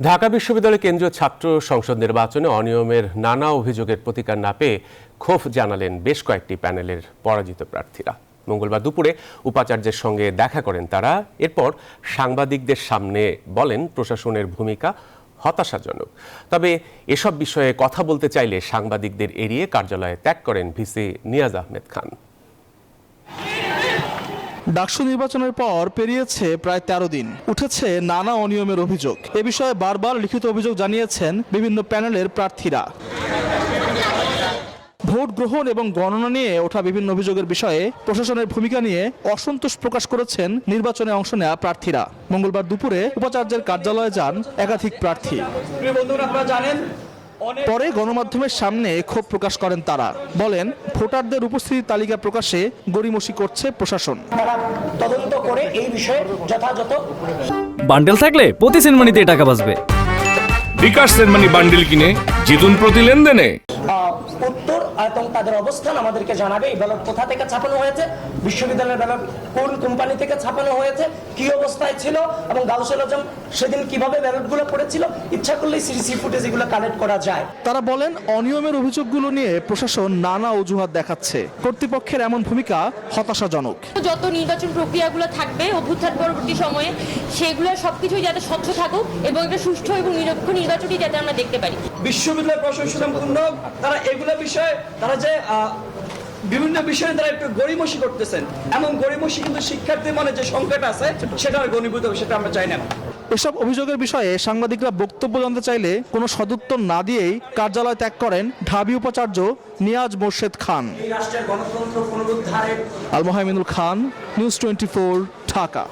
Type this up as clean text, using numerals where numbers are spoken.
ঢাকা বিশ্ববিদ্যালয় কেন্দ্রীয় ছাত্র সংসদ নির্বাচনে অনিয়মের নানা অভিযোগের প্রতিকার না পেয়ে ক্ষোভ জানালেন বেশ কয়েকটি প্যানেলের পরাজিত প্রার্থীরা। মঙ্গলবার দুপুরে উপাচার্যের সঙ্গে দেখা করেন তারা। এরপর সাংবাদিকদের সামনে বলেন প্রশাসনের ভূমিকা হতাশাজনক। তবে এসব বিষয়ে কথা বলতে চাইলে সাংবাদিকদের এড়িয়ে কার্যালয়ে ত্যাগ করেন ভিসি নিয়াজ আহমেদ খান। ডাকসু নির্বাচনের পর পেরিয়েছে প্রায় ১৩ দিন, উঠেছে নানা অনিয়মের অভিযোগ। এ বিষয়ে বারবার লিখিত অভিযোগ জানিয়েছেন বিভিন্ন প্যানেলের প্রার্থীরা। ভোট গ্রহণ এবং গণনা নিয়ে ওঠা বিভিন্ন অভিযোগের বিষয়ে প্রশাসনের ভূমিকা নিয়ে অসন্তোষ প্রকাশ করেছেন নির্বাচনে অংশ নেওয়া প্রার্থীরা। মঙ্গলবার দুপুরে উপাচার্যের কার্যালয়ে যান একাধিক প্রার্থী। পরে গণমাধ্যমের সামনে ক্ষোভ প্রকাশ করেন তারা। বলেন, ভোটারদের উপস্থিতির তালিকা প্রকাশে গড়িমসি করছে প্রশাসন। তারা তদন্ত করে এই বিষয়ে যথাযথ বান্ডেল থাকলে প্রতি সেনমানিতে টাকা বাঁচবে। বিকাশ সেনমানি বান্ডেল কিনে জিতুন প্রতি লেনদেনে। উত্তর এবং তাদের অবস্থান আমাদেরকে জানাবে। এই ব্যালট কোথা থেকে ছাপানো হয়েছে, বিশ্ববিদ্যালয়ের ব্যালট কোন কোম্পানি থেকে ছাপানো হয়েছে, কি অবস্থায় ছিল এবং গাউসুল আজম সেদিন কিভাবে ব্যালটগুলো পড়েছিল। ইচ্ছা করলেই সিসি ফুটেজ এগুলো কালেক্ট করা যায়। তারা বলেন, অনিয়মের অভিযোগগুলো নিয়ে প্রশাসন নানা অজুহাত দেখাচ্ছে। কর্তৃপক্ষের এমন ভূমিকা হতাশাজনক। যত নির্বাচন প্রক্রিয়াগুলো থাকবে অভ্যুত্থান পরবর্তী সময়ে, সেগুলো সবকিছুই যাতে স্বচ্ছ থাকুক এবং একটা সুষ্ঠু এবং নিরপেক্ষ নির্বাচনই যাতে আমরা দেখতে পারি। বিশ্ববিদ্যালয় প্রশাসন তারা এগুলো বিষয়ে তারা যে বিভিন্ন বিষয়ে তারা একটু গড়িমসি করতেছেন, এমন গড়িমসি কিন্তু শিক্ষার্থীর মনে যে সংকট আছে সেটা আর ঘনীভূত হবে, সেটা আমরা চাই না। এসব অভিযোগের বিষয়ে সাংবাদিকরা বক্তব্য জানতে চাইলে কোনো সদুত্তর না দিয়েই কার্যালয় ত্যাগ করেন ঢাবি উপাচার্য নিয়াজ মোর্শেদ খান। এই রাষ্ট্রের গণতন্ত্র পুনরুদ্ধারে আল মোহাইমিনুল খান, নিউজ 24, ঢাকা।